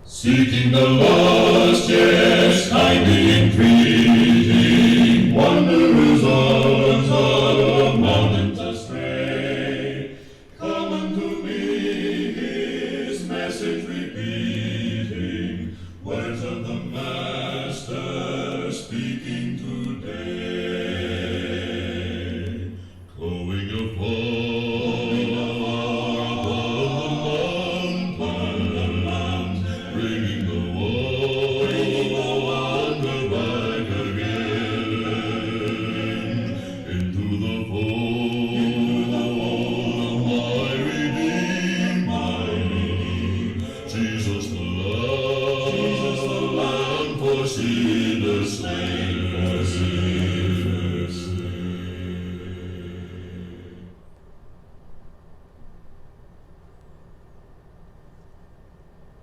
Seeking the lost, yes, kindly entreating, wanderers on the mountains astray. Come unto me, his message repeating, words of the Master speaking today. Going afar upon the mountain, bringing the wonder back again into the fold of my Redeemer, Jesus the Lamb for sinners slain.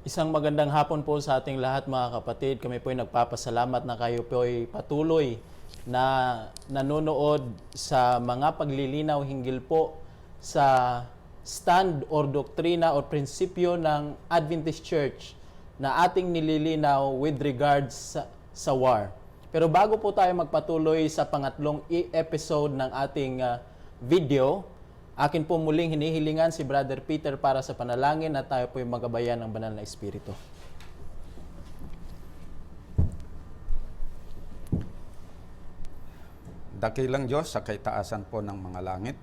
Isang magandang hapon po sa ating lahat mga kapatid. Kami po ay nagpapasalamat na kayo po ay patuloy na nanonood sa mga paglilinaw hinggil po sa stand or doktrina or prinsipyo ng Adventist Church na ating nililinaw with regards sa war. Pero bago po tayo magpatuloy sa pangatlong episode ng ating video, akin po muling hinihilingan si Brother Peter para sa panalangin at tayo po yung magabayan ng banal na Espiritu. Dakilang Diyos sa kaitaasan po ng mga langit.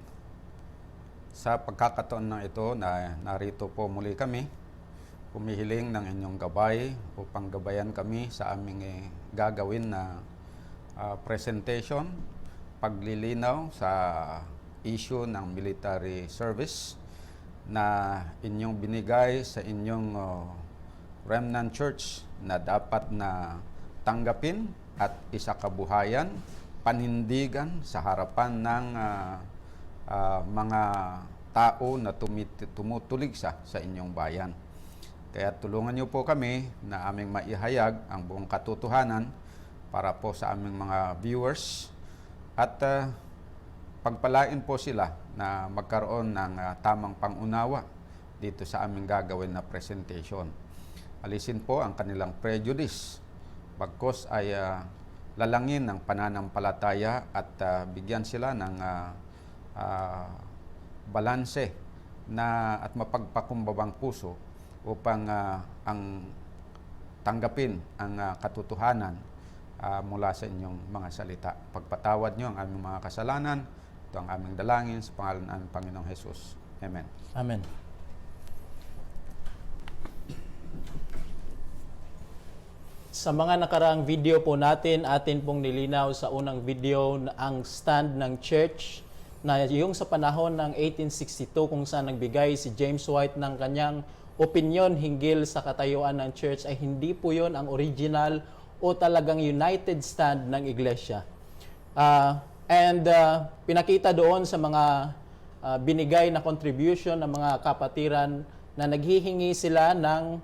Sa pagkakataon na ito na narito po muli kami, humihiling ng inyong gabay upang gabayan kami sa aming gagawin na presentation, paglilinaw sa issue ng military service na inyong binigay sa inyong remnant church na dapat na tanggapin at isakabuhayan, panindigan sa harapan ng mga tao na tumutulig sa inyong bayan. Kaya tulungan niyo po kami na aming maihayag ang buong katotohanan para po sa aming mga viewers at pagpalain po sila na magkaroon ng tamang pangunawa dito sa aming gagawin na presentation. Alisin po ang kanilang prejudice, bagkos ay lalangin ng pananampalataya at bigyan sila ng balanse na at mapagpakumbabang puso upang ang tanggapin ang katotohanan mula sa inyong mga salita. Pagpatawad nyo ang aming mga kasalanan. Ito ang aming dalangin sa pangalan ng aming Panginoong Jesus. Amen. Amen. Sa mga nakaraang video po natin, atin pong nilinaw sa unang video na ang stand ng church na yung sa panahon ng 1862 kung saan nagbigay si James White ng kanyang opinion hinggil sa katayuan ng church ay hindi po yon ang original o talagang united stand ng iglesia. Pinakita doon sa mga binigay na contribution ng mga kapatiran na naghihingi sila ng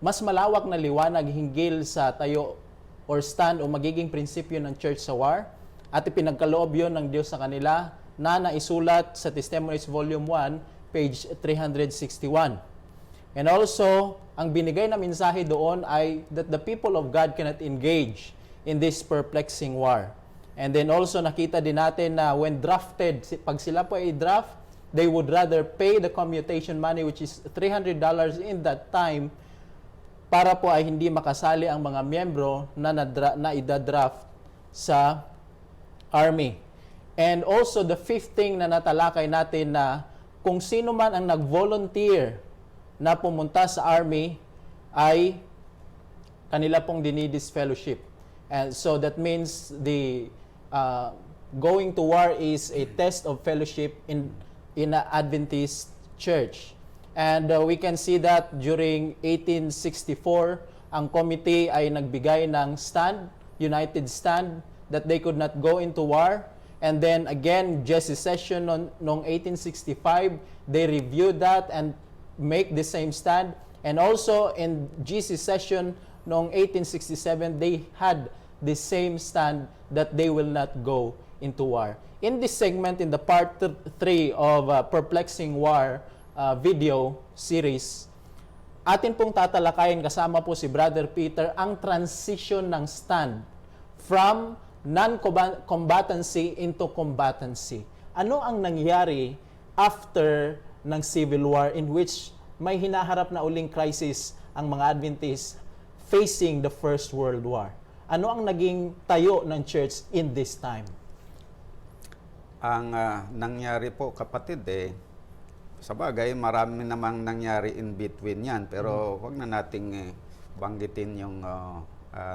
mas malawak na liwanag hinggil sa tayo or stand o magiging prinsipyo ng church sa war at ipinagkaloob yun ng Diyos sa kanila na naisulat sa Testimonies Volume 1, page 361. And also, ang binigay na mensahe doon ay that the people of God cannot engage in this perplexing war. And then also nakita din natin na when drafted, pag sila po ay draft, they would rather pay the commutation money which is $300 in that time para po ay hindi makasali ang mga miyembro na idadraft sa army. And also the fifth thing na natalakay natin na kung sino man ang nag-volunteer na pumunta sa army ay kanila pong dinidisfellowship. And so that means the going to war is a test of fellowship in an Adventist church. And we can see that during 1864, ang committee ay nagbigay ng stand, united stand, that they could not go into war. And then again, Jesse session noong 1865, they reviewed that and make the same stand. And also in GC session noong 1867, they had the same stand that they will not go into war. In this segment, in the part 3 of Perplexing War video series, atin pong tatalakayin kasama po si Brother Peter ang transition ng stand from non-combatancy into combatancy. Ano ang nangyari after ng Civil War in which may hinaharap na uling crisis ang mga Adventists facing the First World War? Ano ang naging tayo ng church in this time? Ang nangyari po, kapatid, sa bagay, marami namang nangyari in between yan. Pero wag na nating banggitin yung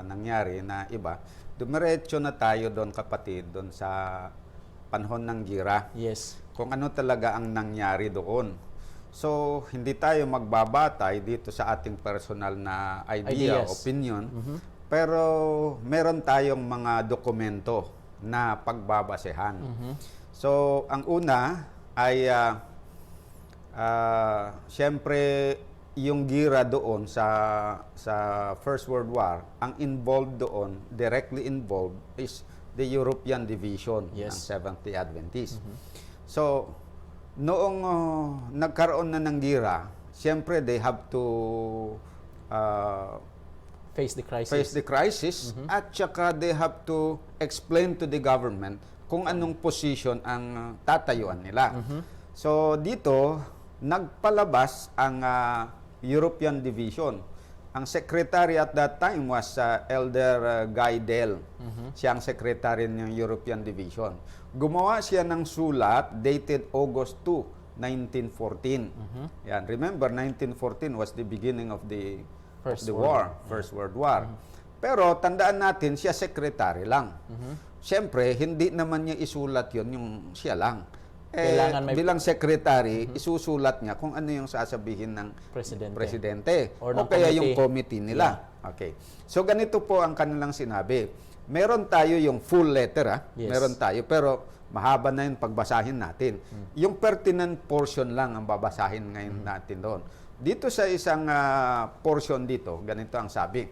nangyari na iba. Dumiretso na tayo doon, kapatid, doon sa panahon ng gira. Yes. Kung ano talaga ang nangyari doon. So, hindi tayo magbabatay dito sa ating personal na idea, Ideas. opinion. Pero meron tayong mga dokumento na pagbabasehan. So, ang una ay siyempre yung gira doon sa First World War, ang involved doon, directly involved is the European Division ng Yes. Seventh-day Adventist. So, noong nagkaroon na ng gira, siyempre they have to Face the crisis. face the crisis at saka they have to explain to the government kung anong position ang tatayuan nila. So dito, nagpalabas ang European Division. Ang secretary at that time was Elder Guy Dell. Siya ang secretary ng European Division. Gumawa siya ng sulat dated August 2, 1914. Yan, remember 1914 was the beginning of the First First World War. Pero tandaan natin, siya secretary lang. Siyempre, hindi naman niya isulat yon yung siya lang. Kailangan may- Bilang secretary, isusulat niya kung ano yung sasabihin ng presidente. Or O ng kaya committee. yung committee nila. Okay. So, ganito po ang kanilang sinabi. Meron tayo yung full letter, Yes. Meron tayo, pero mahaba na yun pagbasahin natin. Yung pertinent portion lang ang babasahin ngayon natin doon. Dito sa isang portion dito, ganito ang sabi.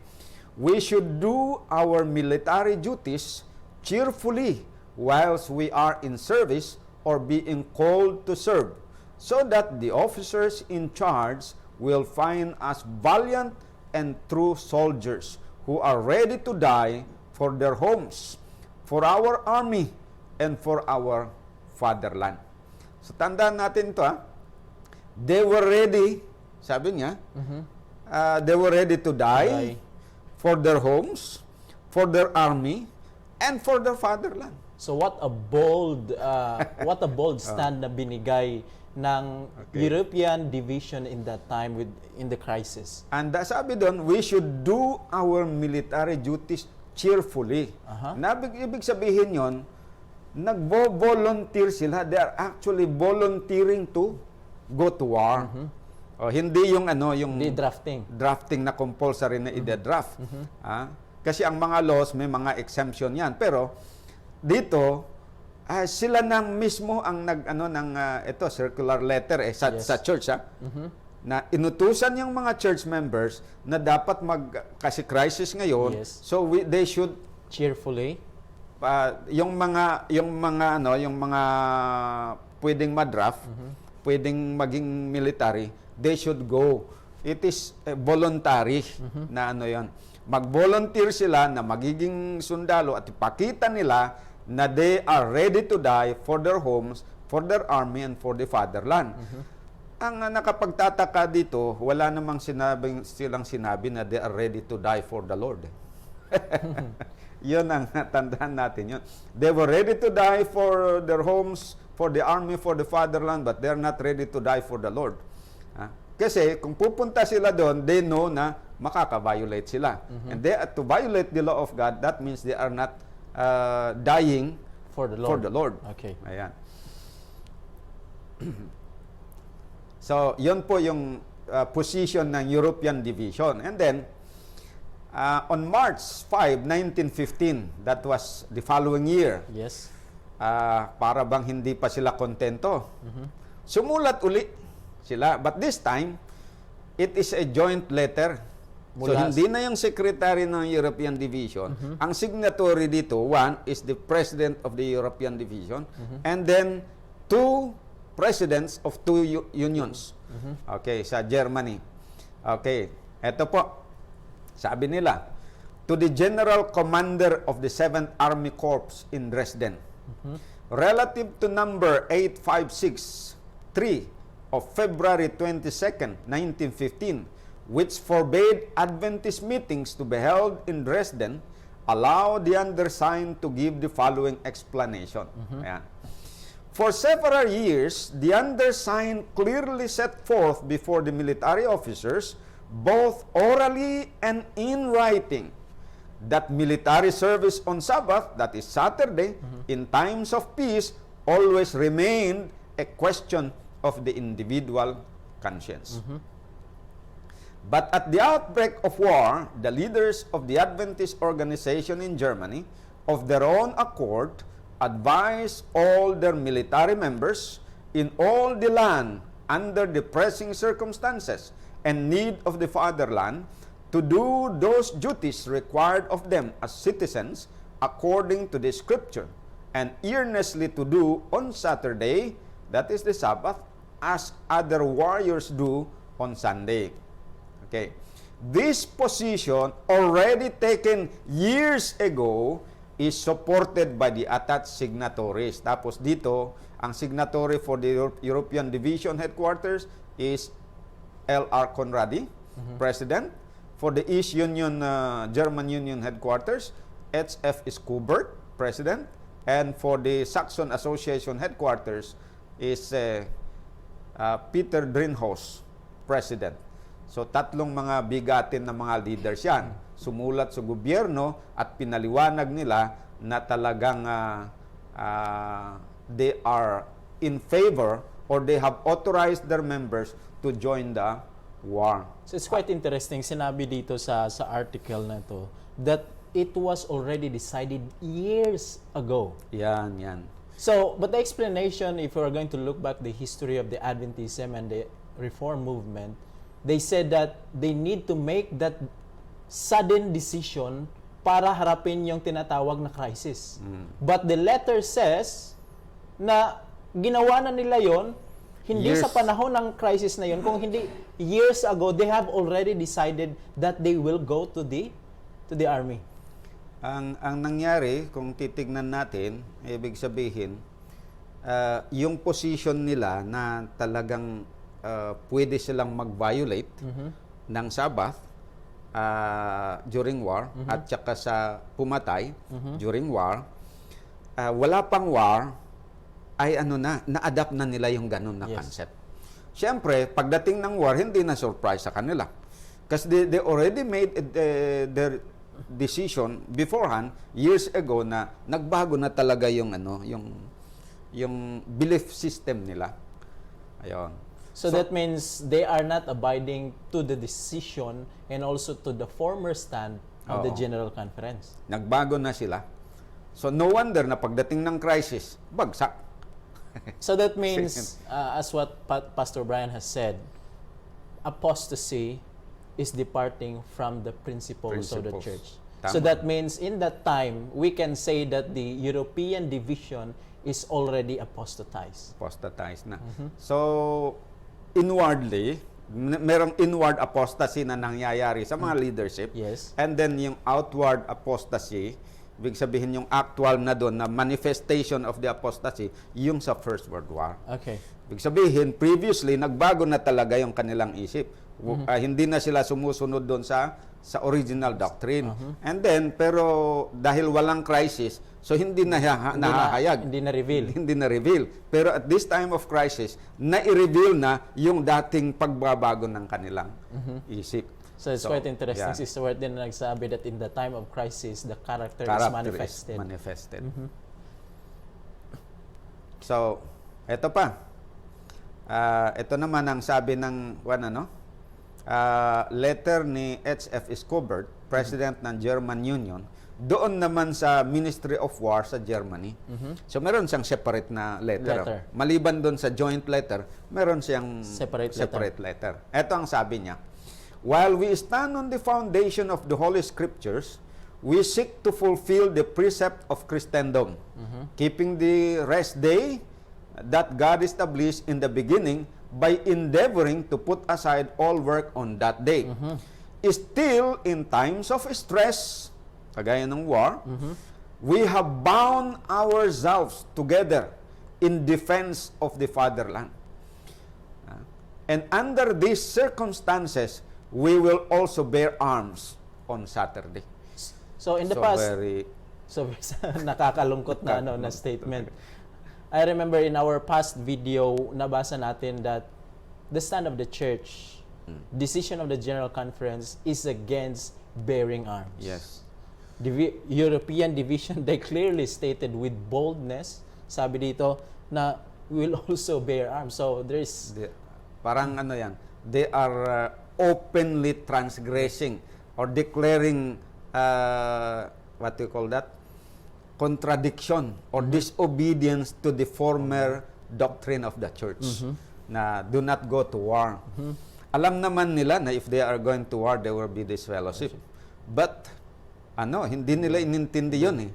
We should do our military duties cheerfully whilst we are in service or being called to serve, so that the officers in charge will find us valiant and true soldiers who are ready to die for their homes, for our army, and for our fatherland. So tandaan natin ito, They were ready, sabi niya, they were ready to die for their homes, for their army, and for their fatherland. So what a bold stand na binigay ng European Division in that time in the crisis. And sabi doon, we should do our military duties cheerfully. Ibig sabihin yon, nagvo-volunteer sila. They are actually volunteering to go to war. Hindi yung Di drafting. drafting na compulsory na ide-draft. Kasi ang mga laws may mga exemption yan. Pero dito sila nang mismo ang ito circular letter sa church na inutusan yung mga church members na dapat kasi crisis ngayon. Yes. So they should Cheerfully. yung mga pwedeng ma-draft, pwedeng maging military, they should go. It is voluntary na yon. Mag-volunteer sila na magiging sundalo at ipakita nila na they are ready to die for their homes, for their army, and for the fatherland. Ang nakapagtataka dito, wala namang silang sinabi na they are ready to die for the Lord. Yun ang tandaan natin yun. They were ready to die for their homes, for the army, for the fatherland, but they are not ready to die for the Lord. Kasi kung pupunta sila doon, they know na makaka-violate sila. And to violate the law of God, that means they are not dying For the Lord. Okay. Ayan. So, yun po yung position ng European Division. And then, on March 5, 1915, that was the following year, Yes. para bang hindi pa sila kontento, sumulat uli sila. But this time, it is a joint letter. So, Mula- hindi na yung secretary ng European Division. Ang signatory dito, one is the president of the European Division, and then two presidents of two unions. Okay, sa Germany. Okay, eto po. Sabi nila, to the General Commander of the 7th Army Corps in Dresden, relative to number 8563 of February 22nd, 1915, which forbade Adventist meetings to be held in Dresden, allow the undersigned to give the following explanation. Ayan. For several years, the undersigned clearly set forth before the military officers, both orally and in writing, that military service on Sabbath, that is Saturday, in times of peace, always remained a question of the individual conscience. But at the outbreak of war, the leaders of the Adventist organization in Germany, of their own accord, advised all their military members in all the land under the pressing circumstances and need of the fatherland to do those duties required of them as citizens according to the scripture, and earnestly to do on Saturday, that is the Sabbath, as other warriors do on Sunday. Okay. This position, already taken years ago, is supported by the attached signatories. Tapos dito, ang signatory for the European Division Headquarters is L.R. Conradi, President. For the East Union, German Union Headquarters, H.F. Skubert, President. And for the Saxon Association Headquarters is Peter Drinhaus, President. So tatlong mga bigatin na mga leaders yan. Sumulat sa gobyerno at pinaliwanag nila na talagang they are in favor or they have authorized their members to join the war. So it's quite interesting, sinabi dito sa article na to, that it was already decided years ago. Yan. So, but the explanation, if we're going to look back the history of the Adventism and the Reform movement, they said that they need to make that sudden decision para harapin yung tinatawag na crisis. But the letter says na ginawa na nila yon hindi Years. sa panahon ng crisis na yon, kung hindi years ago, they have already decided that they will go to the army. Ang nangyari, kung titignan natin, ibig sabihin, yung position nila na talagang pwede silang mag-violate ng Sabbath during war at saka sa pumatay during war, wala pang war, ay na-adapt na nila yung ganun na concept. Siyempre, pagdating ng war, hindi na surprise sa kanila. Kasi they already made their decision beforehand years ago na nagbago na talaga yung yung belief system nila. Ayun. So that means they are not abiding to the decision and also to the former stand of the General Conference. Nagbago na sila. So no wonder na pagdating ng crisis, bagsak. So that means, as what Pastor Brian has said, apostasy is departing from the principles of the church. Tama. So that means in that time, we can say that the European division is already apostatized. Apostatized na. So, inwardly, merong inward apostasy na nangyayari sa mga leadership. Yes. And then yung outward apostasy, ibig sabihin yung actual na doon, na manifestation of the apostasy, yung sa First World War. Okay. Ibig sabihin, previously, nagbago na talaga yung kanilang isip. Hindi na sila sumusunod doon sa original doctrine. And then, pero dahil walang crisis, so hindi na nahahayag. Hindi na reveal. Hindi na reveal. Pero at this time of crisis, na-reveal na yung dating pagbabago ng kanilang isip. So it's quite interesting. Yeah. Sister Ward din na nagsabi that in the time of crisis, the character is manifested. So, eto pa. Ito naman ang sabi ng letter ni H.F. Skubert, President ng German Union, doon naman sa Ministry of War sa Germany. So meron siyang separate na letter. Maliban doon sa joint letter, meron siyang separate letter. Ito ang sabi niya. While we stand on the foundation of the Holy Scriptures, we seek to fulfill the precept of Christendom, keeping the rest day that God established in the beginning by endeavoring to put aside all work on that day. Still, in times of stress, kagaya ng war, we have bound ourselves together in defense of the fatherland. And under these circumstances, we will also bear arms on Saturday. So in the past, very so nakakalungkot na na statement. I remember in our past video, nabasa natin that the stand of the church, decision of the General Conference is against bearing arms. yes. European Division, they clearly stated with boldness, sabi dito, na we will also bear arms. So there's Parang ano yan, they are openly transgressing or declaring what do you call that? Contradiction or disobedience to the former doctrine of the church na do not go to war. Alam naman nila na if they are going to war, there will be this fellowship. But hindi nila inintindi yun eh.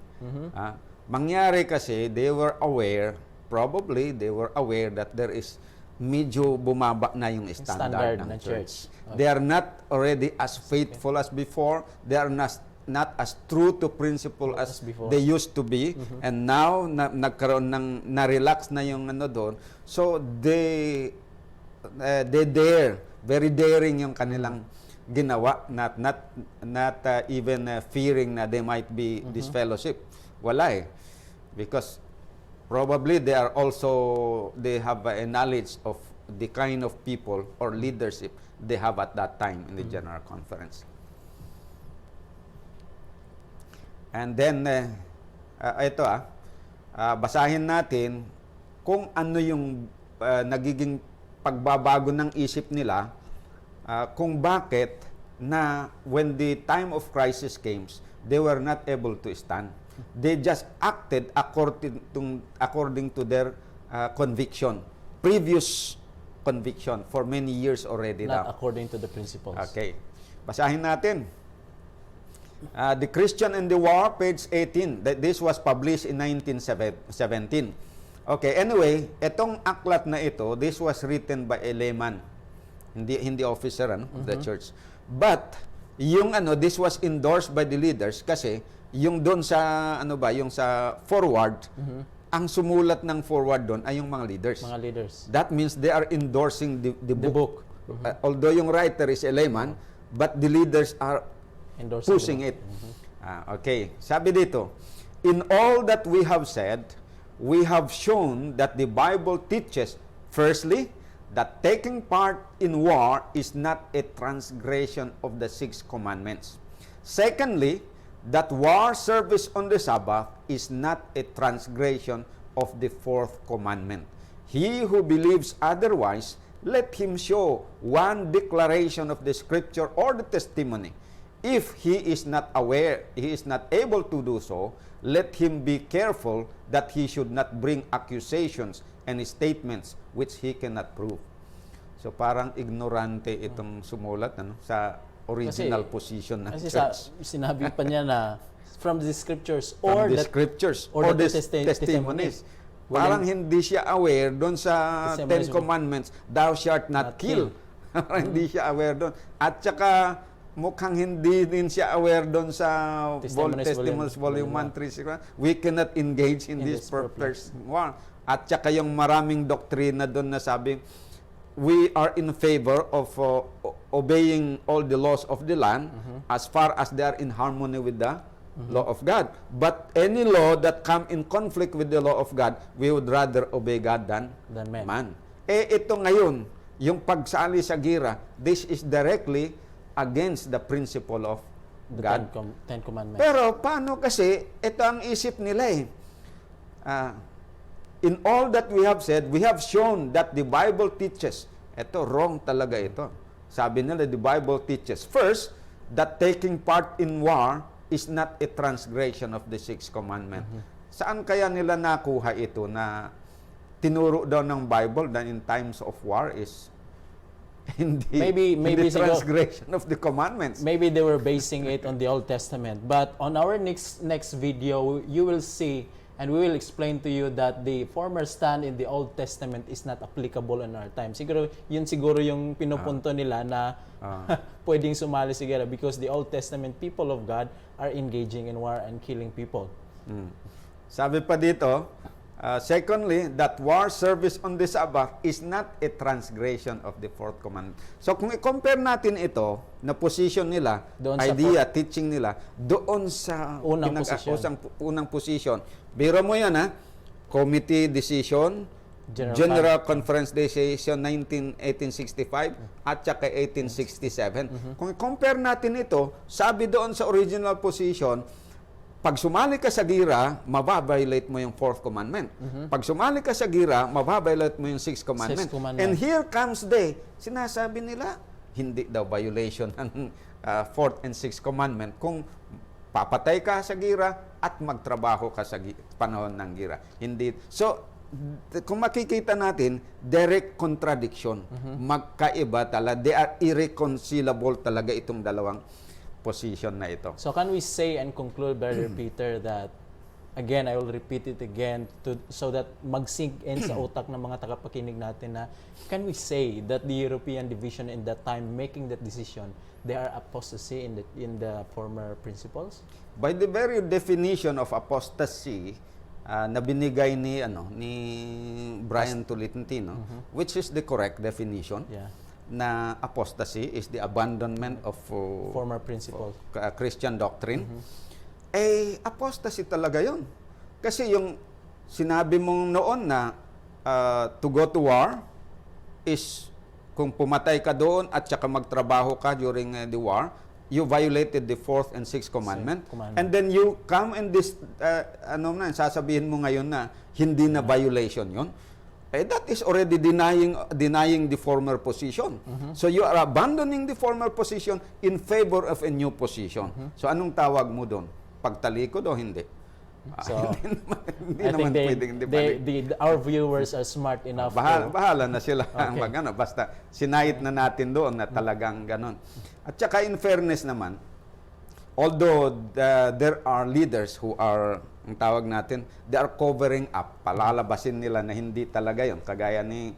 Mangyari kasi, they were aware, probably they were aware that there is medyo bumaba na yung standard ng church. Okay. They are not already as faithful as before. They are not as true to principle as before. they used to be. And now, nagkaroon ng, na-relax na yung doon. So, they dare, very daring yung kanilang ginawa, not even fearing na they might be disfellowship. Wala eh. Because probably they have a knowledge of the kind of people or leadership they have at that time in the General Conference. And then, basahin natin kung ano yung nagiging pagbabago ng isip nila, kung bakit na when the time of crisis came, they were not able to stand. They just acted according to their conviction, previous conviction for many years already. not according to the principles. Okay. Basahin natin. The Christian in the War, page 18. This was published in 1917. Okay, anyway, itong aklat na ito, this was written by a layman, hindi officer of the church. But yung this was endorsed by the leaders kasi yung doon sa yung sa forward, ang sumulat ng forward doon ay yung mga leaders. Mga leaders. That means they are endorsing the book. Although yung writer is a layman, but the leaders are Endorsing pushing it. Okay. Sabi dito, in all that we have said, we have shown that the Bible teaches, firstly, that taking part in war is not a transgression of the 6 commandments. Secondly, that war service on the Sabbath is not a transgression of the 4th commandment. He who believes otherwise, let him show one declaration of the Scripture or the testimony. If he is not aware, he is not able to do so, let him be careful that he should not bring accusations and statements which he cannot prove. So parang ignorante itong sumulat sa original position ng Kasi church. sinabi pa niya na from the scriptures From or the the scriptures or or the the testimonies. Walang- Parang hindi siya aware doon sa Testimonies. 10 Commandments, thou shalt not kill. Parang hindi siya aware doon. At saka mukhang hindi din siya aware doon sa Testimonies Volume 1, 3, 6. We cannot engage in this purpose war. At saka yung maraming doktrina doon na sabi, we are in favor of obeying all the laws of the land as far as they are in harmony with the law of God. But any law that come in conflict with the law of God, we would rather obey God than man. Ito ngayon, yung pagsali sa gira, this is directly against the principle of the God. 10 commandments. Pero paano kasi, ito ang isip nila eh. In all that we have said, we have shown that the Bible teaches. Ito, wrong talaga ito. Sabi nila, the Bible teaches. First, that taking part in war is not a transgression of the 6th commandment. Saan kaya nila nakuha ito na tinuro daw ng Bible that in times of war is hindi Maybe transgression of the commandments. Maybe they were basing it on the Old Testament. But on our next video, you will see And we will explain to you that the former stand in the Old Testament is not applicable in our time. Siguro, yun siguro yung pinupunto nila na pwedeng sumali siguro because the Old Testament people of God are engaging in war and killing people. Sabi pa dito, secondly, that war service on the Sabbath is not a transgression of the fourth commandment. So kung i-compare natin ito, na position nila, Doon sa idea, teaching nila, doon sa Unang position. unang position. Biro mo yan, ha? Committee decision, General General Conference Decision 1865 at saka 1867. Kung i-compare natin ito, sabi doon sa original position, pag sumali ka sa gira, mababiolate mo yung fourth commandment. Pag sumali ka sa gira, mababiolate mo yung sixth commandment. Sixth commandment. And here comes the, sinasabi nila, hindi daw violation ng fourth and sixth commandment kung papatay ka sa gira at magtrabaho ka sa panahon ng gira. Hindi. So, kung makikita natin, direct contradiction. Magkaiba talaga. They are irreconcilable talaga itong dalawang position na ito. So can we say and conclude, Brother Peter, that again, I will repeat it again so that mag-sink in sa utak ng mga tagapakinig natin na can we say that the European division in that time making that decision, they are apostasy in the former principles? By the very definition of apostasy na binigay ni Brian Tolentino, which is the correct definition, Yeah. na apostasy is the abandonment of Former principles. Christian doctrine. Eh, apostasy talaga yun. Kasi yung sinabi mong noon na to go to war is kung pumatay ka doon at saka magtrabaho ka during the war, you violated the fourth and sixth commandment. And then you come in this, sasabihin mo ngayon na hindi na violation yun. Eh, that is already denying the former position. So you are abandoning the former position in favor of a new position. So anong tawag mo doon? Pagtalikod o hindi? So, hindi I think pwedeng hindi balik. our viewers are smart enough Bahala na sila Okay. basta sinayit na natin doon na talagang ganon. At saka in fairness naman, although there are leaders who are, ang tawag natin, they are covering up, palalabasin nila na hindi talaga yon. Kagaya ni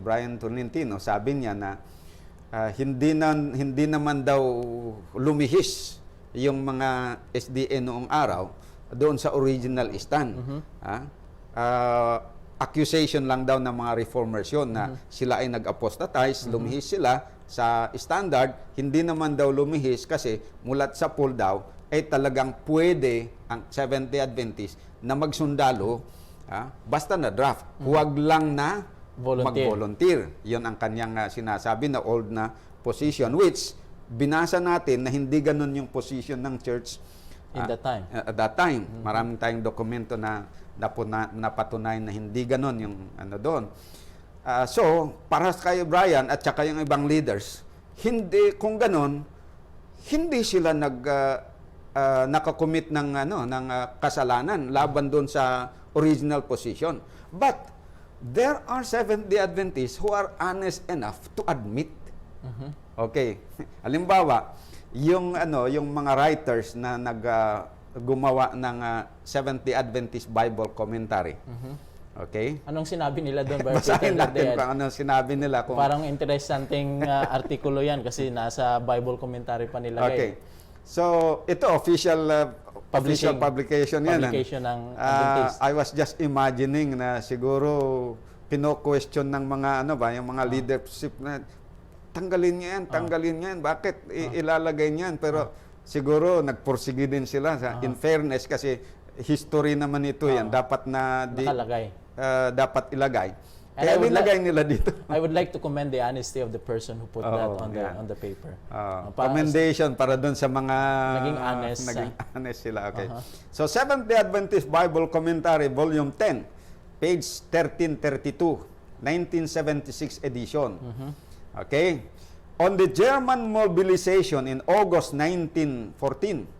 Brian Tolentino, sabi niya na hindi naman daw lumihis yung mga SDA noong araw doon sa original stand. Accusation lang daw ng mga reformers yun na sila ay nag-apostatize, lumihis sila sa standard, hindi naman daw lumihis kasi mulat sa poll daw ay talagang pwede ang Seventh-day Adventist na magsundalo basta na draft. Huwag lang na mag-volunteer. Yun ang kanyang sinasabi na old na position, which binasa natin na hindi ganun yung position ng church in that time. At that time. Maraming tayong dokumento na napatunayan na hindi ganun yung doon. So, para kay Brian at saka yung ibang leaders, kung ganun, hindi sila nakakommit ng kasalanan laban doon sa original position. But there are Seventh-day Adventists who are honest enough to admit. Okay. Halimbawa, yung mga writers na gumawa ng Seventh-day Adventist Bible Commentary. Okay? Anong sinabi nila doon, Brother Basahin Peter? natin kung anong sinabi nila. Parang interesting artikulo yan kasi nasa Bible commentary pa nilagay. Okay. So, ito official publication yan. Publication ng Adventist. I was just imagining na siguro pino-question ng mga yung mga leadership na tanggalin niya yan. Bakit ilalagay niyan? Pero siguro nagpursige din sila in fairness kasi history naman ito yan. Dapat na dapat ilagay. Kaya nilagay nila dito. I would like to commend the honesty of the person who put that on the paper. Commendation para doon sa mga naging honest. Naging honest sila. Okay. So, Seventh-day Adventist Bible Commentary, Volume 10, page 1332, 1976 edition. Okay? On the German mobilization in August 1914,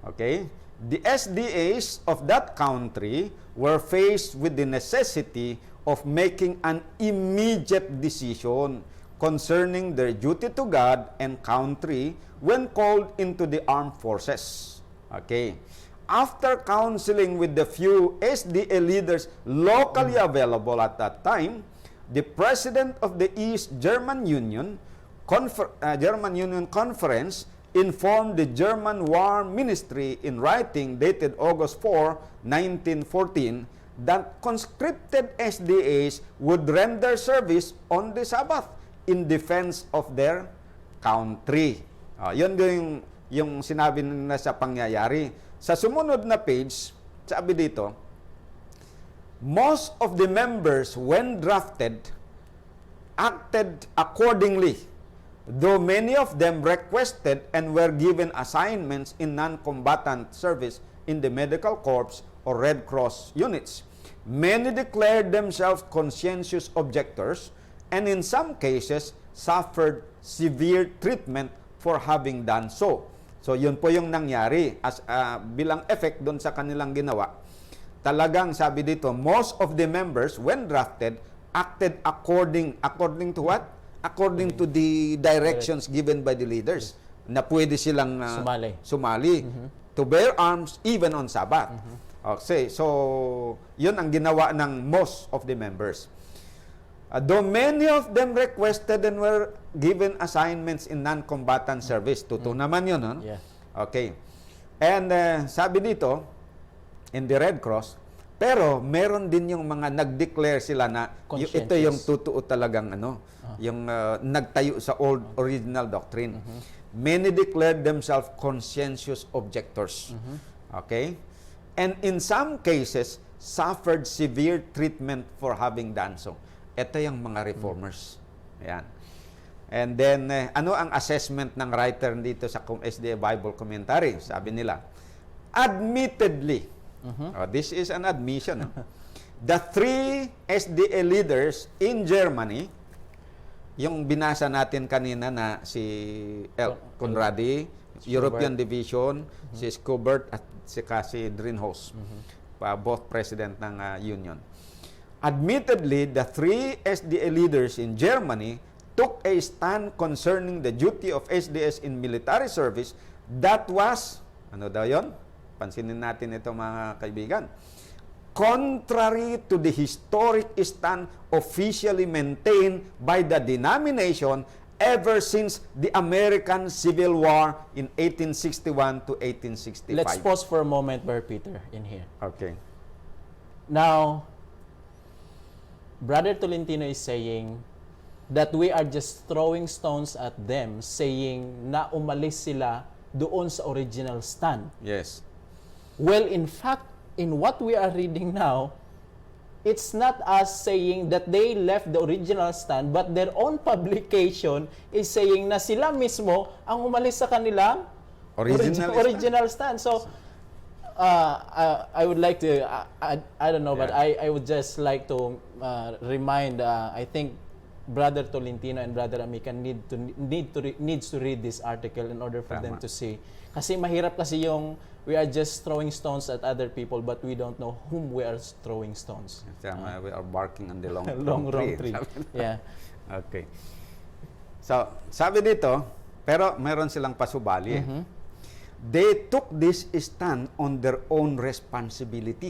okay, the SDAs of that country were faced with the necessity of making an immediate decision concerning their duty to God and country when called into the armed forces. Okay. after counseling with the few SDA leaders locally available at that time, the president of the East German Union Conference informed the German War Ministry in writing dated August 4, 1914, that conscripted SDAs would render service on the Sabbath in defense of their country. Yun yung sinabi nila sa pangyayari. Sa sumunod na page, sabi dito, most of the members, when drafted, acted accordingly, though many of them requested and were given assignments in non-combatant service in the medical corps or Red Cross units. Many declared themselves conscientious objectors and in some cases suffered severe treatment for having done so. So yun po yung nangyari as bilang effect doon sa kanilang ginawa. Talagang sabi dito, most of the members when drafted acted according to what? According to the directions given by the leaders na pwede silang sumali to bear arms even on Sabbath. Okay, so yun ang ginawa ng most of the members. Though many of them requested and were given assignments in non-combatant service. Totoo naman yun, no? Yeah. Okay. And sabi dito, in the Red Cross, pero meron din yung mga nag-declare sila na ito yung totoo talagang yung nagtayo sa old original doctrine. Many declared themselves conscientious objectors. Okay? And in some cases, suffered severe treatment for having done so. Ito yung mga reformers. Ayan. And then, ano ang assessment ng writer dito sa SDA Bible Commentary? Sabi nila, admittedly, this is an admission, the three SDA leaders in Germany, yung binasa natin kanina na si Conradi, European Division, si Schubert at si Dringhus, both president ng Union. Admittedly, the three SDA leaders in Germany took a stand concerning the duty of SDS in military service that was, ano daw yun? Pansinin natin ito mga kaibigan. Contrary to the historic stand officially maintained by the denomination ever since the American Civil War in 1861 to 1865. Let's pause for a moment, Brother Peter, in here. Okay. Now, Brother Tolentino is saying that we are just throwing stones at them, saying na umalis sila doon sa original stand. Yes. Well, in fact, in what we are reading now, it's not us saying that they left the original stand, but their own publication is saying na sila mismo ang umalis sa kanilang original stand. So, I would like to, I don't know, but I would just like to remind, I think Brother Tolentino and Brother Amican needs to read this article in order for them to see. Kasi mahirap kasi yung we are just throwing stones at other people but we don't know whom we are throwing stones. We are barking on the wrong tree. Yeah. Okay. So, sabi dito, pero meron silang pasubali. They took this stand on their own responsibility.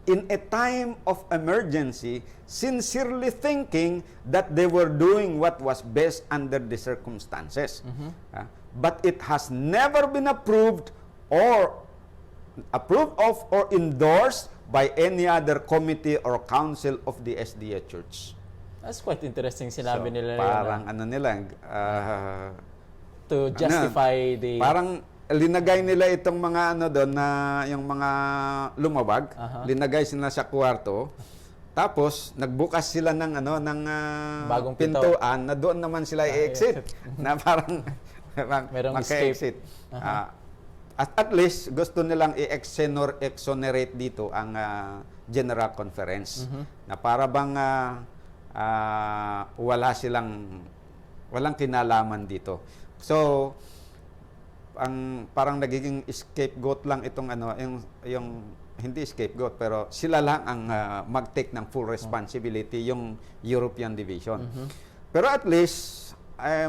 In a time of emergency, sincerely thinking that they were doing what was best under the circumstances. But it has never been approved of or endorsed by any other committee or council of the SDA Church. That's quite interesting sinabi nila. Parang to justify the... Parang linagay nila itong mga doon na yung mga lumabag, linagay sila sa kwarto. Tapos nagbukas sila ng bagong pintuan na doon naman sila i-exit. Na parang merong maka-exit. At least gusto nilang i-exonerate dito ang General Conference. Na para bang walang kinalaman dito. So parang nagiging scapegoat lang itong yung hindi scapegoat pero sila lang ang mag-take ng full responsibility yung European Division. Pero at least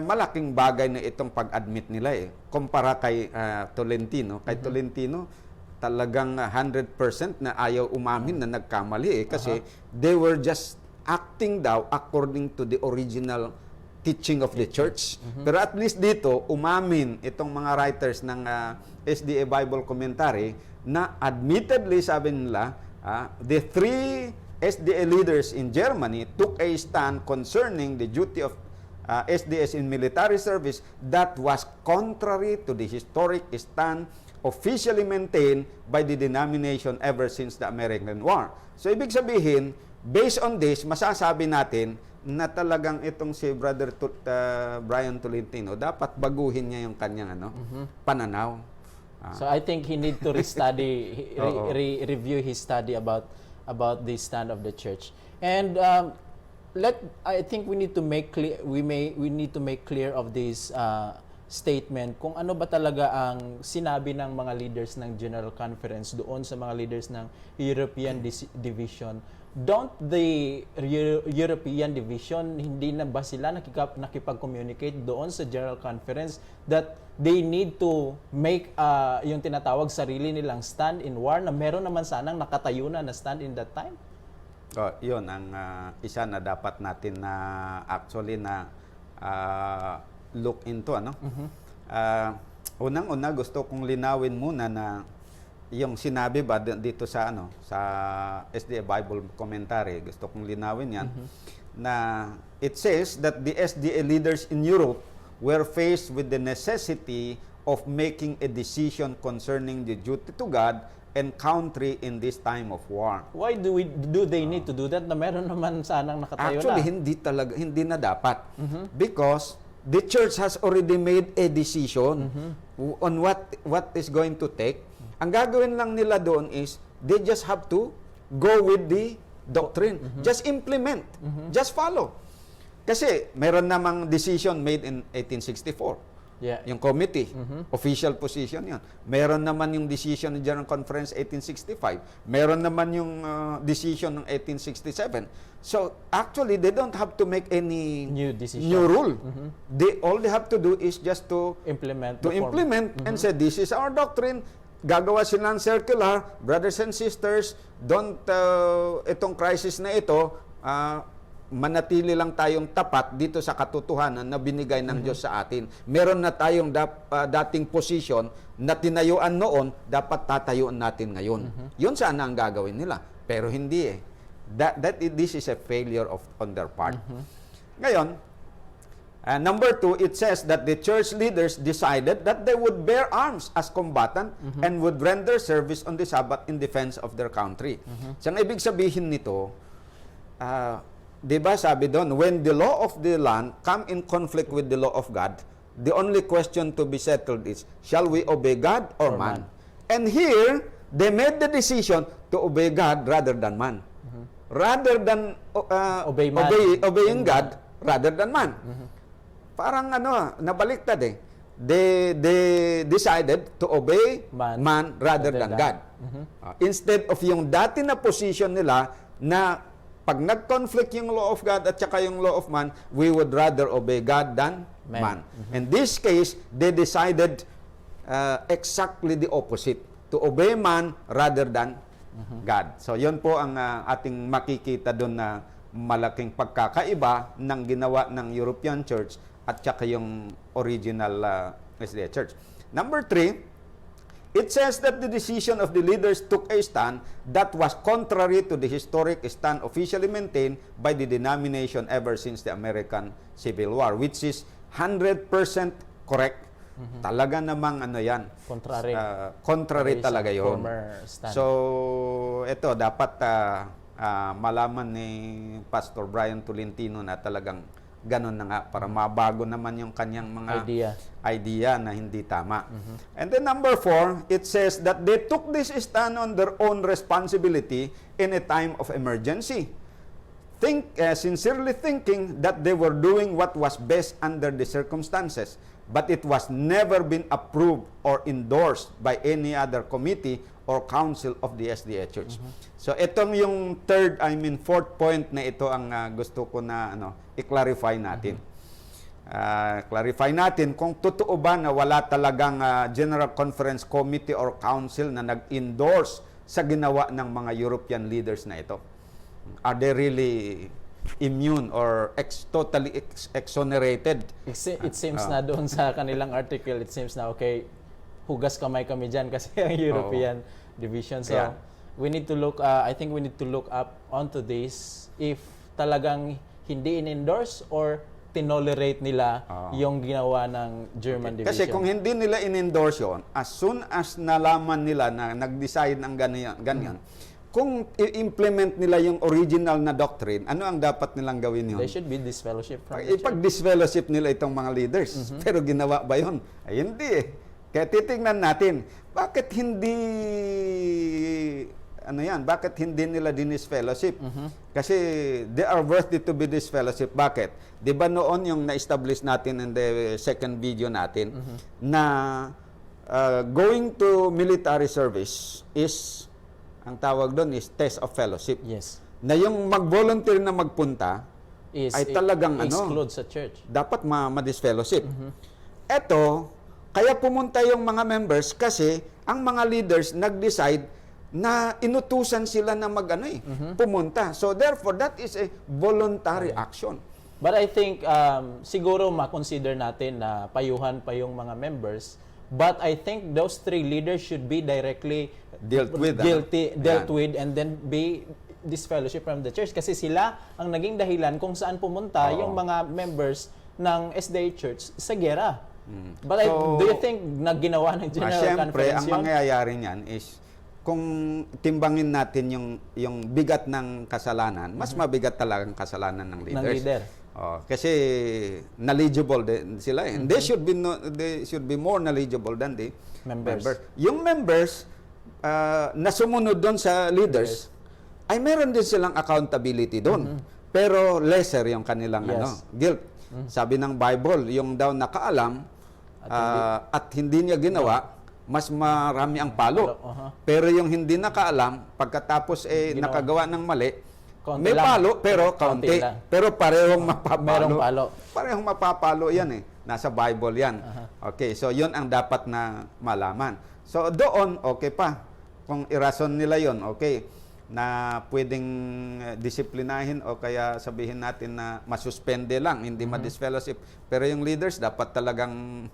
malaking bagay na itong pag-admit nila kumpara kay Tolentino. Kay Tolentino talagang 100% na ayaw umamin na nagkamali kasi they were just acting daw according to the original teaching of the church. Pero at least dito, umamin itong mga writers ng SDA Bible Commentary na admittedly, sabi nila, the three SDA leaders in Germany took a stand concerning the duty of SDS in military service that was contrary to the historic stand officially maintained by the denomination ever since the American War. So, ibig sabihin, based on this, masasabi natin na talagang itong si Brother Brian Tolentino, dapat baguhin niya yung kanyang pananaw. So I think he need to restudy, review his study about the stand of the church. And I think we need to make clear, we need to make clear of this statement kung ano ba talaga ang sinabi ng mga leaders ng General Conference doon sa mga leaders ng European Division. Don't the European Division, hindi na ba sila nakipag-communicate doon sa General Conference that they need to make yung tinatawag sarili nilang stand in war na meron naman sanang nakatayo na stand in that time? Yun ang isa na dapat natin na actually na look into. Unang-una gusto kong linawin muna na yung sinabi ba dito sa sa SDA Bible Commentary, gusto kong linawin yan, na it says that the SDA leaders in Europe were faced with the necessity of making a decision concerning the duty to God and country in this time of war. Why do they need to do that na meron naman sanang nakatayo Actually, hindi na dapat. Because the church has already made a decision on what is going to take. Ang gagawin lang nila doon is they just have to go with the doctrine. Just implement. Just follow. Kasi meron namang decision made in 1864. Yeah. Yung committee, official position yun. Meron naman yung decision ng General Conference 1865. Meron naman yung decision ng 1867. So, actually, they don't have to make any new rule. All they have to do is just to implement and say, this is our doctrine. Gagawa sila ng circular, brothers and sisters, itong crisis na ito, manatili lang tayong tapat dito sa katotohanan na binigay ng Diyos sa atin. Meron na tayong dating posisyon na tinayuan noon, dapat tatayuan natin ngayon. Yun sana ang gagawin nila. Pero hindi eh. This is a failure on their part. Ngayon, number 2, it says that the church leaders decided that they would bear arms as combatant and would render service on the Sabbath in defense of their country. So, ang ibig sabihin nito, di ba sabi doon, when the law of the land come in conflict with the law of God, the only question to be settled is, shall we obey God or man? And here, they made the decision to obey God rather than man. Rather than obeying God rather than man. Parang nabaliktad eh. They decided to obey man rather than God. Instead of yung dati na position nila na pag nag-conflict yung law of God at saka yung law of man, we would rather obey God than man. In this case, they decided exactly the opposite. To obey man rather than God. So, yun po ang ating makikita doon na malaking pagkakaiba ng ginawa ng European Church at saka yung original SDA Church. Number 3, it says that the decision of the leaders took a stand that was contrary to the historic stand officially maintained by the denomination ever since the American Civil War, which is 100% correct. Talaga namang yan. Contrary talaga yun. So, ito, dapat malaman ni Pastor Brian Tolentino na talagang ganun na nga para mabago naman yung kanyang mga idea na hindi tama. And then number 4, it says that they took this stand on their own responsibility in a time of emergency. Sincerely thinking that they were doing what was best under the circumstances, but it was never been approved or endorsed by any other committee or council of the SDA Church. So itong yung fourth point na ito ang gusto ko na i-clarify natin. clarify natin kung totoo ba na wala talagang General Conference Committee or Council na nag-endorse sa ginawa ng mga European leaders na ito. Are they really immune or totally exonerated? It seems na doon sa kanilang article, it seems na okay, hugas kamay kami dyan kasi ang European division. So, Yeah. we need to look, I think we need to look up onto this if talagang hindi in-endorse or tinolerate nila yung ginawa ng German division. Kasi kung hindi nila in-endorse yun, as soon as nalaman nila na nag-decide ng ganyan, kung i-implement nila yung original na doctrine, ano ang dapat nilang gawin yun? They should be disfellowship from the church. Ipag-disfellowship nila itong mga leaders. Pero ginawa ba yun? Ay, hindi eh. Kaya titingnan natin, bakit hindi bakit hindi nila dinisfellowship? Kasi they are worthy to be disfellowship. Bakit? Di ba noon yung na-establish natin in the second video natin na going to military service is, ang tawag doon is test of fellowship. Yes. Na yung mag-volunteer na magpunta ay talagang exclude sa church. dapat ma-disfellowship. Eto, kaya pumunta yung mga members kasi ang mga leaders nag-decide na inutusan sila na pumunta. So therefore, that is a voluntary action. But I think siguro ma-consider natin na payuhan pa yung mga members. But I think those three leaders should be directly dealt with and then be disfellowship from the church. Kasi sila ang naging dahilan kung saan pumunta yung mga members ng SDA Church sa gera. But do you think nagginawa ng General Siyempre, Conference ang yun? mangyayari niyan is kung timbangin natin yung bigat ng kasalanan, mas mabigat talaga ang kasalanan ng leaders. Ng leader. Kasi knowledgeable din sila. And they should be more knowledgeable than the Members. Yung members na sumunod doon sa leaders, ay meron din silang accountability doon. Pero lesser yung kanilang guilt. Sabi ng Bible, yung daw nakaalam at hindi niya ginawa, mas marami ang palo. Pero yung hindi nakaalam, pagkatapos nakagawa ng mali, Konti may lang. palo pero Konti kaunti. lang. Pero parehong mapapalo. Merong palo. Parehong mapapalo yan eh. Nasa Bible yan. Okay, so yun ang dapat na malaman. So doon, okay pa. Kung irason nila yon, okay, na pwedeng disiplinahin o kaya sabihin natin na masuspende lang, hindi ma-disfellowship. Pero yung leaders, dapat talagang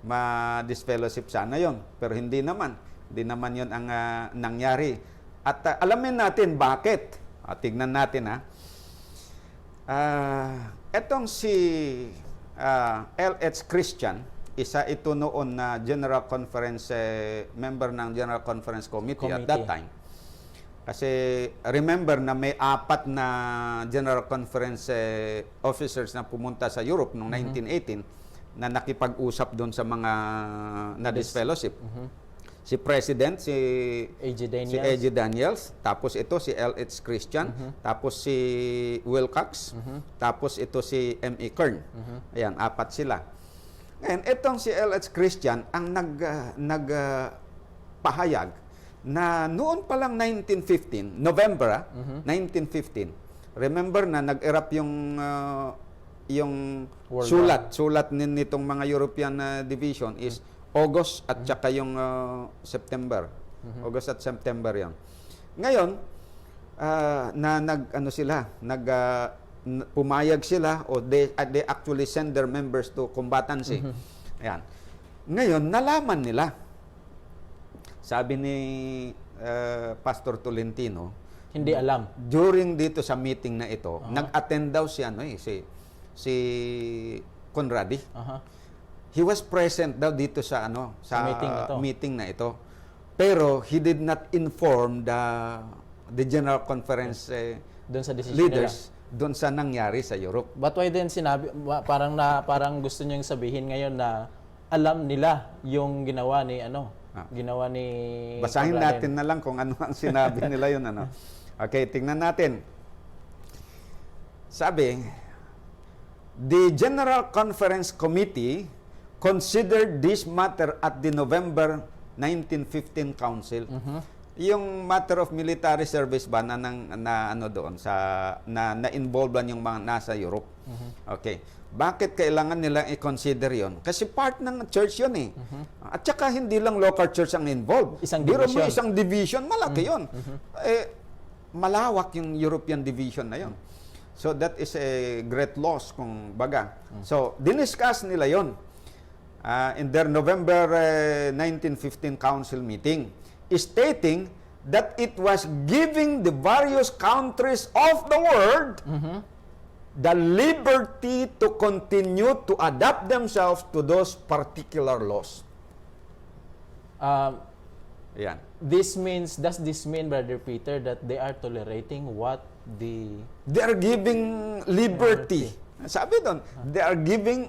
ma-disfellowship sana yon. Pero hindi naman. Hindi naman yon ang nangyari. At alamin natin bakit. Tignan natin etong si L.H. Christian, isa ito noon na General Conference, member ng General Conference Committee at that time. Kasi remember na may 4 na General Conference officers na pumunta sa Europe noong 1918 na nakipag-usap doon sa mga na-disfellowship. Si President, si A.J. Daniels, tapos ito si L.H. Christian, tapos si Wilcox, tapos ito si M.E. Kern. Ayan, 4 sila. Ngayon, itong si L.H. Christian ang nagpahayag na noon pa lang 1915, November 1915, remember na nag-erupt yung sulat nitong mga European division is August at saka yung September. August at September 'yon. Ngayon, pumayag sila o they actually send their members to combatancy. Ayan. Ngayon, nalaman nila. Sabi ni Pastor Tolentino, Hindi alam. during dito sa meeting na ito, nag-attend daw si Conradi. He was present daw dito sa meeting na ito. Pero he did not inform the General Conference Doon sa decision leaders doon sa nangyari sa Europe. But why then sinabi, parang gusto niyong sabihin ngayon na alam nila yung ginawa ni ginawa ni Basahin Abraham. natin na lang kung ano ang sinabi nila yun. Okay, tingnan natin. Sabi, the General Conference Committee considered this matter at the November 1915 Council yung matter of military service ba na, ano doon sa na involved lang yung mga nasa Europe. Okay. Bakit kailangan nilang i-consider 'yon? Kasi part ng church 'yon eh. At saka hindi lang local church ang involved. Isang Biro mo division. isang division, malaki 'yon. Eh malawak yung European division na 'yon. So that is a great loss kung baga. So diniscuss nila 'yon in their November 1915 council meeting, stating that it was giving the various countries of the world the liberty to continue to adapt themselves to those particular laws. Yan. Does this mean, Brother Peter, that they are tolerating what the... They are giving liberty. Sabi doon, they are giving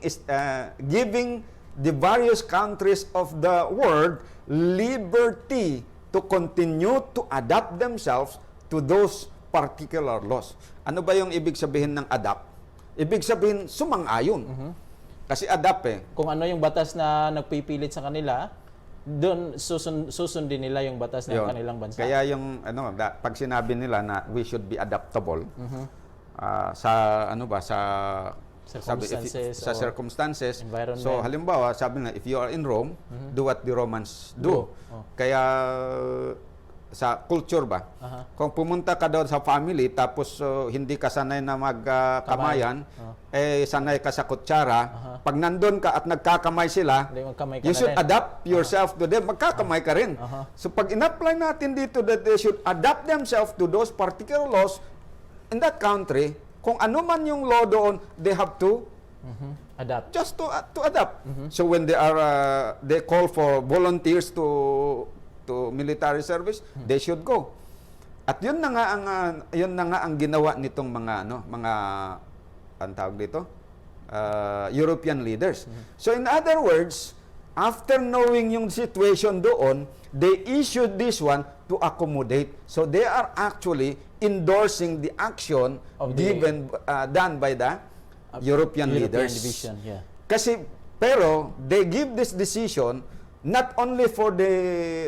the various countries of the world liberty to continue to adapt themselves to those particular laws. Ano ba yung ibig sabihin ng adapt? Ibig sabihin, sumang-ayon. Kasi adapt eh. Kung ano yung batas na nagpipilit sa kanila, doon susundin nila yung batas ng Yun. kanilang bansa. Kaya yung pag sinabi nila na we should be adaptable sa Circumstances sa or circumstances. environment. So halimbawa, sabi nga if you are in Rome, do what the Romans do. Kaya sa culture ba? Kung pumunta ka doon sa family tapos hindi ka sanay na magkamayan, sanay ka sa kutsara, pag nandun ka at nagkakamay sila, Hindi, magkamay ka you na should rin. adapt yourself to them. Magkakamay ka rin. So pag in-apply natin dito that they should adapt themselves to those particular laws in that country, kung ano man yung law doon, they have to Adapt. just to adapt. So when they call for volunteers to military service, they should go. At yun na nga ang ginawa nitong mga ang tawag dito, European leaders. So in other words, after knowing yung situation doon, they issued this one to accommodate. So they are actually endorsing the action done by the European leaders. division, yeah. Kasi pero they give this decision not only for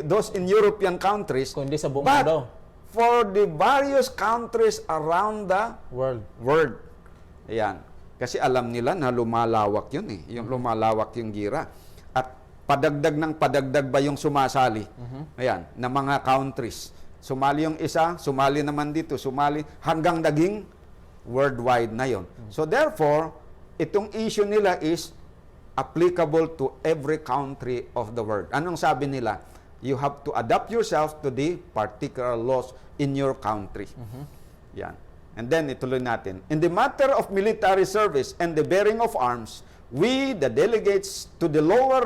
those in European countries, Kundi sa buong but mundo. for the various countries around the world. Ayan. Kasi alam nila na lumalawak yun eh. Yung lumalawak yung gira. At padagdag ba yung sumasali? Ayan, na mga countries. Sumali yung isa, sumali naman dito, sumali hanggang naging worldwide na yon. So therefore, itong issue nila is applicable to every country of the world. Anong sabi nila? You have to adapt yourself to the particular laws in your country. Yan. And then ituloy natin. In the matter of military service and the bearing of arms, we, the delegates to the Lower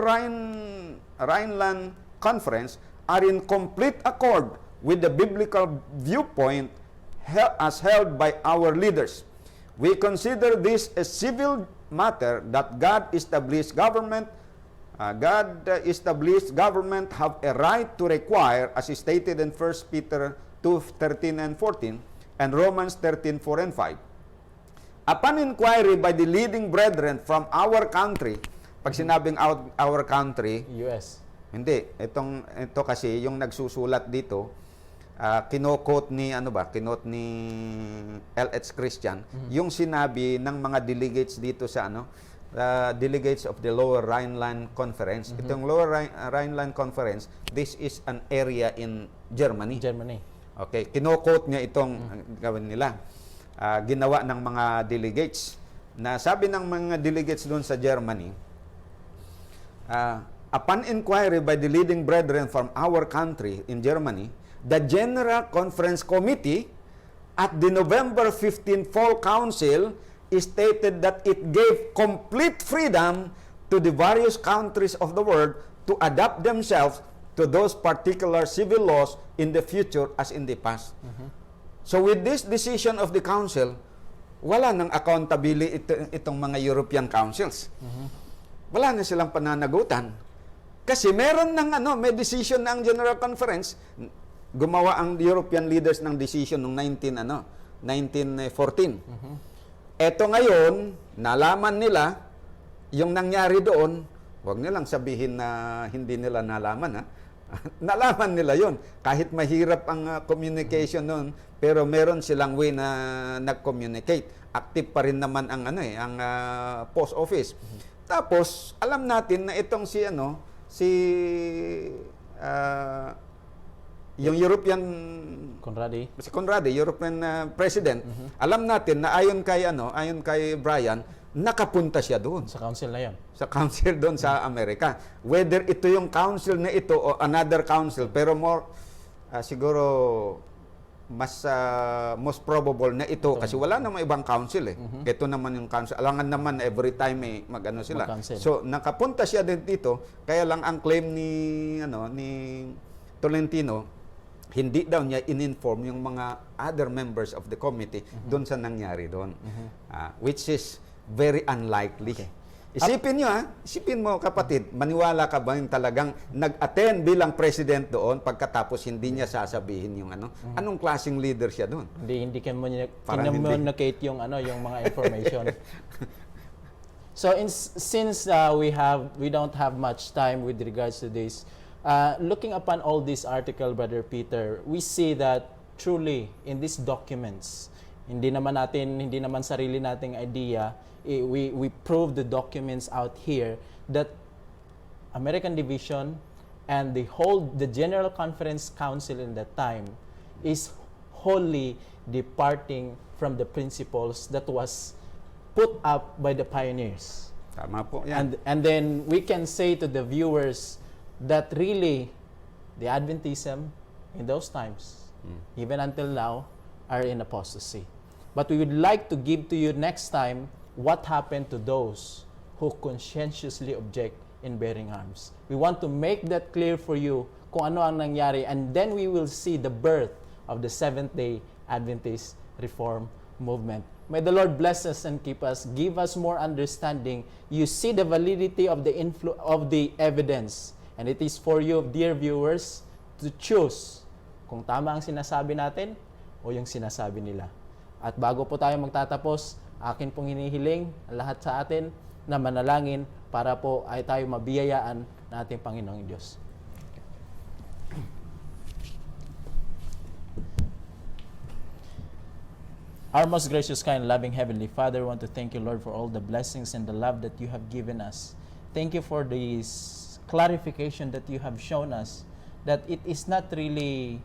Rhineland Conference, are in complete accord with the biblical viewpoint as held by our leaders. We consider this a civil matter that God-established government have a right to require, as stated in 1 Peter 2:13 and 14, and Romans 13:4 and 5. Upon inquiry by the leading brethren from our country, pag sinabing our country, US. hindi, ito kasi yung nagsusulat dito, kino-quote ni L.H. Christian, yung sinabi ng mga delegates dito sa delegates of the Lower Rhineland Conference. Itong Lower Rhineland Conference, this is an area in Germany. Okay, kino-quote niya itong gawin nila. Ginawa ng mga delegates. Na sabi ng mga delegates doon sa Germany, upon inquiry by the leading brethren from our country in Germany, the General Conference Committee at the November 15 Fall Council stated that it gave complete freedom to the various countries of the world to adapt themselves to those particular civil laws in the future as in the past. So with this decision of the council, wala nang accountability itong mga European councils. Wala na silang pananagutan. Kasi meron may decision ng General Conference. Gumawa ang European leaders ng decision noong 1914. Eto ngayon, nalaman nila yung nangyari doon. Huwag nilang sabihin na hindi nila nalaman. Nalaman nila yon. Kahit mahirap ang communication noon, pero meron silang way na nag-communicate. Active pa rin naman ang ang post office. Tapos alam natin na itong yung European Conradi. si Conradi, European president, alam natin na ayon kay Brian, nakapunta siya doon Sa council na yon. sa council doon sa Amerika. Whether ito yung council na ito o another council, pero more siguro mas most probable na ito kasi wala namang ibang council eh. Ito naman yung council. Alangan naman every time mag-ano sila. Mag-council. So nakapunta siya din dito, kaya lang ang claim ni Tolentino, hindi daw niya in-inform yung mga other members of the committee doon sa nangyari doon. Which is very unlikely. Isipin mo kapatid, maniwala ka ba yung talagang nag-attend bilang president doon pagkatapos hindi niya sasabihin yung anong klaseng leader siya doon? Hindi Parang hindi. communicate yung mga information. So since we don't have much time with regards to this, looking upon all this article, Brother Peter, we see that truly in these documents, hindi naman sarili nating idea, we prove the documents out here that American Division and the General Conference Council in that time is wholly departing from the principles that was put up by the pioneers. Tama po yan. And then we can say to the viewers that really the Adventism in those times, even until now, are in apostasy. But we would like to give to you next time what happened to those who conscientiously object in bearing arms. We want to make that clear for you kung ano ang nangyari, and then we will see the birth of the Seventh-day Adventist Reform Movement. May the Lord bless us and keep us, give us more understanding. You see the validity of the evidence, and it is for you, dear viewers, to choose kung tama ang sinasabi natin o yung sinasabi nila. At bago po tayo magtatapos, akin pong hinihiling ang lahat sa atin na manalangin para po ay tayo mabiyayaan ng ating Panginoong Diyos. Our most gracious, kind, loving Heavenly Father, I want to thank you, Lord, for all the blessings and the love that you have given us. Thank you for this clarification that you have shown us that it is not really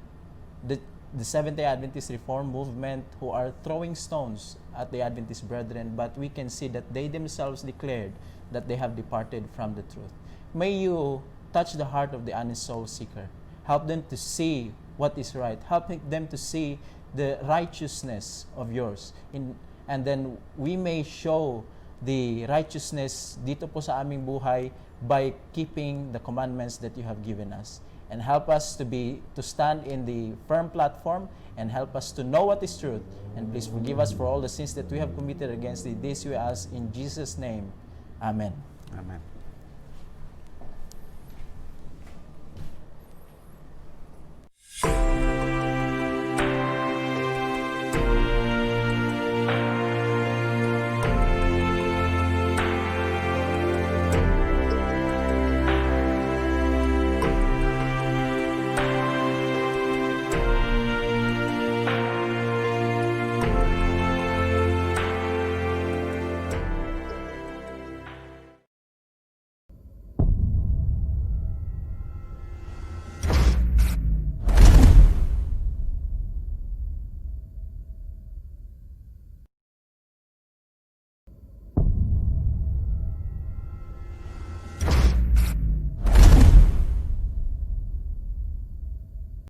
the Seventh-day Adventist Reform Movement who are throwing stones at the Adventist brethren, but we can see that they themselves declared that they have departed from the truth. May you touch the heart of the honest soul seeker. Help them to see what is right. Help them to see the righteousness of yours. And then we may show the righteousness dito po sa aming buhay by keeping the commandments that you have given us. And help us to stand in the firm platform, and help us to know what is truth. And please forgive us for all the sins that we have committed against thee. This we ask in Jesus' name. Amen. Amen.